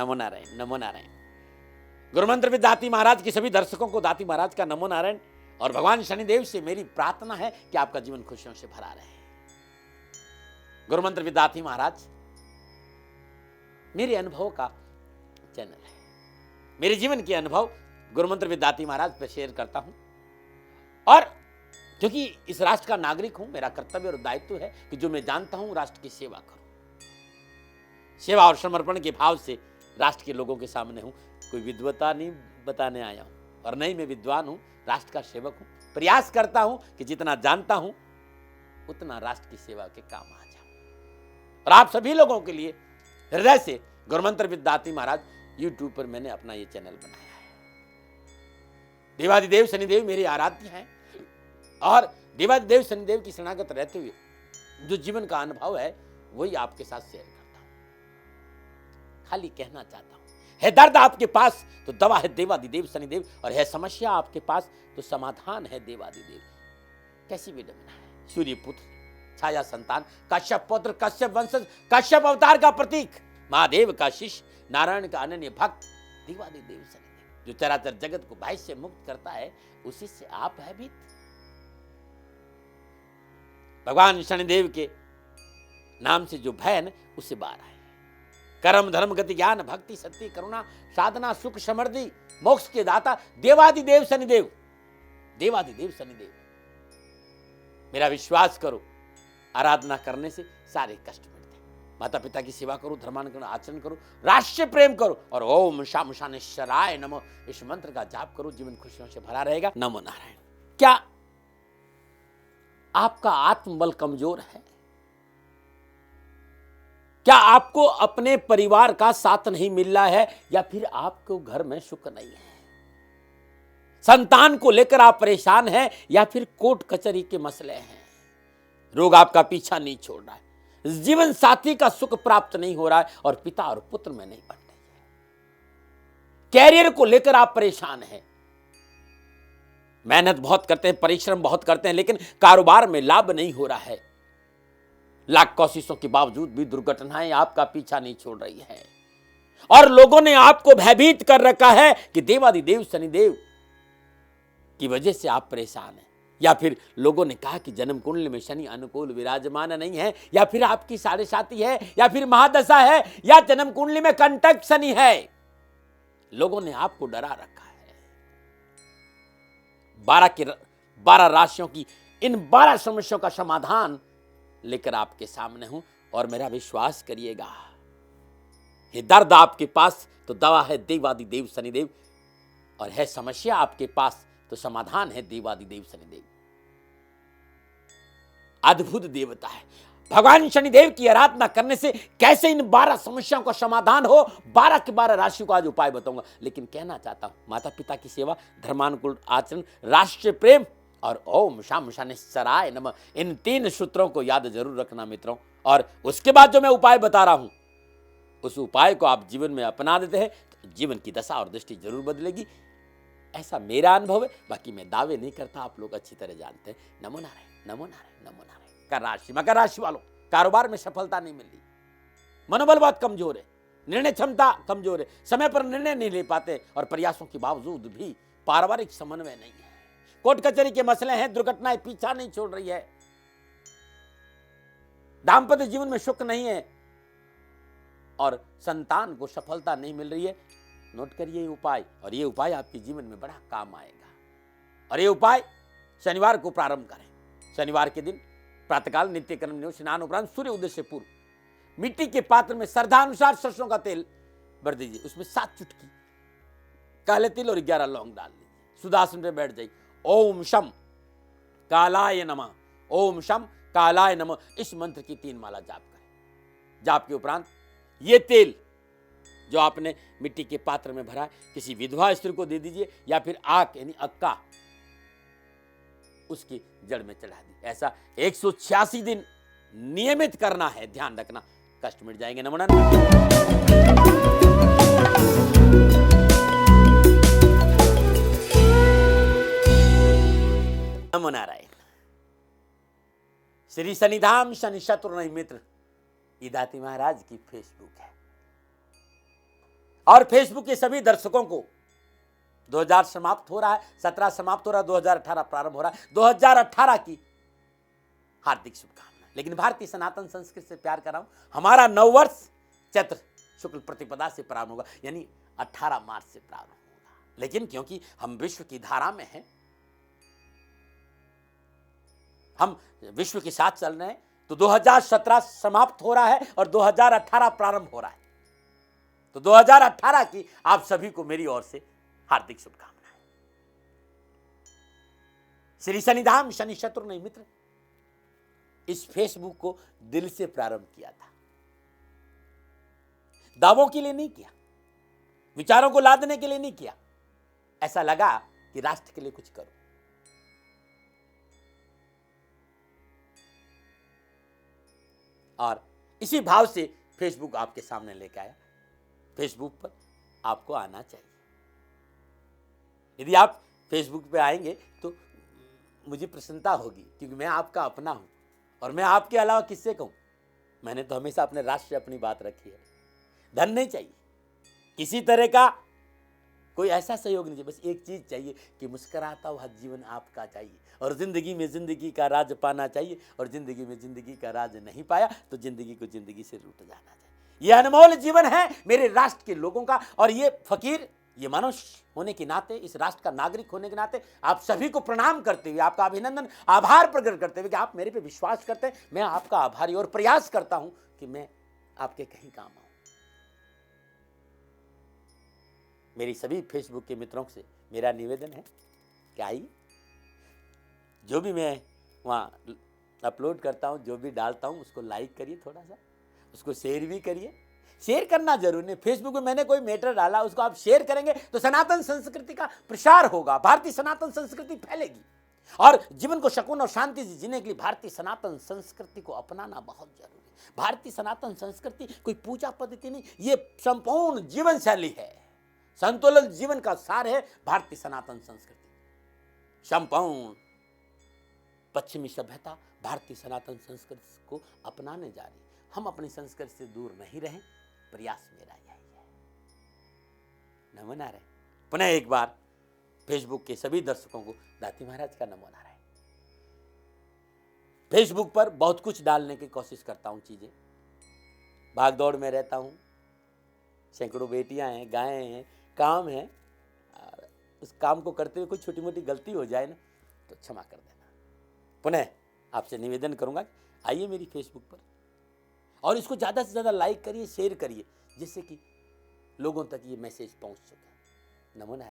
नमो नारायण, नमो Narayan. गुरुमंत्र with दाती महाराज के सभी दर्शकों को दाती महाराज का नमो नारायण। और भगवान शनिदेव से मेरी प्रार्थना है कि आपका जीवन खुशियों से भरा रहे। गुरुमंत्र विद दाती महाराज मेरे अनुभव का चैनल है। मेरे जीवन के अनुभव गुरुमंत्र विद दाती महाराज पर शेयर करता हूं। और क्योंकि इस राष्ट्र का नागरिक हूं, मेरा कर्तव्य और दायित्व है कि जो मैं जानता हूं राष्ट्र की सेवा करूं। सेवा और समर्पण के भाव से राष्ट्र के लोगों के सामने हूं। कोई विद्वता नहीं बताने आया हूं और नहीं मैं विद्वान हूं, राष्ट्र का सेवक हूं। प्रयास करता हूं कि जितना जानता हूं उतना राष्ट्र की सेवा के काम आ जाऊं। और आप सभी लोगों के लिए हृदय से गुरुमंत्र विद दाती महाराज यूट्यूब पर मैंने अपना ये चैनल बनाया है। देवादिदेव शनिदेव मेरे आराध्य हैं और देवादिदेव शनिदेव की शरणागत रहते हुए जो जीवन का अनुभव है वही आपके साथ शेयर करता हूं। खाली कहना चाहता हूं, है दर्द आपके पास तो दवा है देवादिदेव शनिदेव, और है समस्या आपके पास तो समाधान है देवादिदेव। कैसी विडंबना है। सूर्य पुत्र, छाया संतान, कश्यप पुत्र, कश्यप वंशज, कश्यप अवतार का प्रतीक, महादेव का शिष्य, नारायण का अनन्य भक्त देवादिदेव शनिदेव, जो चराचर जगत को भय से मुक्त करता है, उसी से आप भयभीत। भगवान शनिदेव के नाम से जो भय है उससे बाहर आए। कर्म धर्म गति ज्ञान भक्ति सत्य करुणा साधना सुख समृद्धि मोक्ष के दाता देवादिदेव शनिदेव, देवादिदेव शनिदेव। मेरा विश्वास करो, आराधना करने से सारे कष्ट मिटते। माता पिता की सेवा करो, धर्मानुकूल आचरण करो, राष्ट्र प्रेम करो और ओम शाम शानेश्वराय नमो इस मंत्र का जाप करो। जीवन खुशियों से भरा रहेगा। नमो नारायण। क्या आपका आत्मबल कमजोर है? क्या आपको अपने परिवार का साथ नहीं मिल रहा है, या फिर आपको घर में सुख नहीं है? संतान को लेकर आप परेशान हैं, या फिर कोर्ट कचहरी के मसले हैं? रोग आपका पीछा नहीं छोड़ रहा है, जीवन साथी का सुख प्राप्त नहीं हो रहा है, और पिता और पुत्र में नहीं बन रही है। कैरियर को लेकर आप परेशान हैं, मेहनत बहुत करते हैं, परिश्रम बहुत करते हैं, लेकिन कारोबार में लाभ नहीं हो रहा है। लाख कोशिशों के बावजूद भी दुर्घटनाएं आपका पीछा नहीं छोड़ रही है, और लोगों ने आपको भयभीत कर रखा है कि देवादिदेव शनिदेव की वजह से आप परेशान हैं। या फिर लोगों ने कहा कि जन्म कुंडली में शनि अनुकूल विराजमान नहीं है, या फिर आपकी साढ़े साथी है, या फिर महादशा है, या जन्म कुंडली में कंटक शनि है। लोगों ने आपको डरा रखा है। 12 राशियों की इन 12 समस्याओं का समाधान लेकर आपके सामने हूं, और मेरा विश्वास करिएगा, ये दर्द आपके पास तो दवा है देवादिदेव शनिदेव, और है समस्या आपके पास तो समाधान है देवादिदेव शनिदेव। अद्भुत देवता है। भगवान शनिदेव की आराधना करने से कैसे इन 12 समस्याओं का समाधान हो, 12 के 12 राशियों का आज उपाय बताऊंगा। लेकिन कहना चाहता हूं, माता पिता की सेवा, धर्मानुकूल आचरण, राष्ट्र प्रेम और ओम शाम शानेश्वराय नमः, इन 3 सूत्रों को याद जरूर रखना मित्रों। और उसके बाद जो मैं उपाय बता रहा हूं, उस उपाय को आप जीवन में अपना देते हैं तो जीवन की दशा और दृष्टि जरूर बदलेगी। ऐसा मेरा अनुभव है, बाकी मैं दावे नहीं करता, आप लोग अच्छी तरह जानते हैं। नमो नारायण, नमो नारायण, नमो नारायण। मकर राशि वालों, कारोबार में सफलता नहीं मिल रही, मनोबल बहुत कमजोर है, निर्णय क्षमता कमजोर है, समय पर निर्णय नहीं ले पाते, और प्रयासों के बावजूद भी पारिवारिक समन्वय नहीं है। कोर्ट कचहरी के मसले हैं, दुर्घटनाएं पीछा नहीं छोड़ रही है, दाम्पत्य जीवन में सुख नहीं है, और संतान को सफलता नहीं मिल रही है। नोट करिए ये उपाय, और ये उपाय आपके जीवन में बड़ा काम आएगा। और ये उपाय शनिवार को प्रारंभ करें। शनिवार के दिन प्रातःकाल नित्य कर्म स्नान उपरांत सूर्य उदय से पूर्व मिट्टी के पात्र में श्रद्धानुसार सरसों का तेल भर दीजिए, उसमें 7 चुटकी काले तिल और 11 लौंग डाल दीजिए। सुदासन पे बैठ जाइए। ओम शम कालाय नमः, ओम शम कालाय नमः, इस मंत्र की 3 माला जाप करें। जाप के उपरांत ये तेल जो आपने मिट्टी के पात्र में भरा है, किसी विधवा स्त्री को दे दीजिए, या फिर आक यानी अक्का उसकी जड़ में चढ़ा दी। ऐसा 186 दिन नियमित करना है, ध्यान रखना, कष्ट मिट जाएंगे। नमो नारायण। नमो नारायण। श्री शनिधाम शनि शत्रुघ्न मित्र, ये दाती महाराज की फेसबुक है। और फेसबुक के सभी दर्शकों को 2000 समाप्त हो रहा है, 17 समाप्त हो रहा है, 2018 प्रारंभ हो रहा है, 2018 की हार्दिक शुभकामनाएं। लेकिन भारतीय सनातन संस्कृति से प्यार कर रहा हूं, हमारा नववर्ष चैत्र शुक्ल प्रतिपदा से प्रारंभ होगा, यानी 18 मार्च से प्रारंभ होगा। लेकिन क्योंकि हम विश्व की धारा में हैं, हम विश्व के साथ चल रहे हैं, तो 2017 समाप्त हो रहा है और 2018 प्रारंभ हो रहा है। तो 2018 की आप सभी को मेरी ओर से हार्दिक शुभकामनाएं। श्री शनिधाम शनि शत्रु नहीं मित्र, इस फेसबुक को दिल से प्रारंभ किया था, दावों के लिए नहीं किया, विचारों को लादने के लिए नहीं किया। ऐसा लगा कि राष्ट्र के लिए कुछ करो। और इसी भाव से फेसबुक आपके सामने लेकर आया। फेसबुक पर आपको आना चाहिए। यदि आप फेसबुक पे आएंगे तो मुझे प्रसन्नता होगी, क्योंकि मैं आपका अपना हूं और मैं आपके अलावा किससे कहूं। मैंने तो हमेशा अपने राष्ट्र से अपनी बात रखी है। धन नहीं चाहिए, किसी तरह का कोई ऐसा सहयोग नहीं चाहिए, बस एक चीज चाहिए कि मुस्कुराता हुआ जीवन आपका चाहिए, और जिंदगी में जिंदगी का राज पाना चाहिए, और जिंदगी में जिंदगी का राज नहीं पाया तो जिंदगी को जिंदगी से रूठ जाना चाहिए। यह अनमोल जीवन है मेरे राष्ट्र के लोगों का, और ये फकीर, ये मनुष्य होने के नाते, इस राष्ट्र का नागरिक होने के नाते आप सभी को प्रणाम करते हुए, आपका अभिनंदन, आभार प्रकट करते हुए कि आप मेरे पे विश्वास करते हैं, मैं आपका आभारी और प्रयास करता हूं कि मैं आपके कहीं काम आऊं। मेरी सभी फेसबुक के मित्रों से मेरा निवेदन है कि आइए, जो भी मैं वहाँ अपलोड करता हूँ, जो भी डालता हूँ, उसको लाइक करिए, थोड़ा सा उसको शेयर भी करिए। शेयर करना जरूरी नहीं, फेसबुक में मैंने कोई मैटर डाला, उसको आप शेयर करेंगे तो सनातन संस्कृति का प्रसार होगा, भारतीय सनातन संस्कृति फैलेगी, और जीवन को सुकून और शांति से जीने के लिए भारतीय सनातन संस्कृति को अपनाना बहुत जरूरी है। भारतीय सनातन संस्कृति कोई पूजा पद्धति नहीं, ये संपूर्ण जीवन शैली है, संतुलित जीवन का सार है भारतीय सनातन संस्कृति। संपूर्ण पश्चिमी सभ्यता भारतीय सनातन संस्कृति को अपनाने जा रही है। हम अपनी संस्कृति से दूर नहीं रहें, प्रयास मेरा यही है। नमो नारायण। पुनः एक बार फेसबुक के सभी दर्शकों को दाती महाराज का नमो नारायण। फेसबुक पर बहुत कुछ डालने की कोशिश करता हूं, चीजें, भाग दौड़ में रहता हूं, सैकड़ों बेटियां हैं, गायें हैं, काम है, और उस काम को करते हुए कोई छोटी मोटी गलती हो जाए ना तो क्षमा कर देना। पुनः आपसे निवेदन करूंगा, आइए मेरी फेसबुक पर, और इसको ज़्यादा से ज़्यादा लाइक करिए, शेयर करिए, जिससे कि लोगों तक ये मैसेज पहुंच सके। नमो नारायण।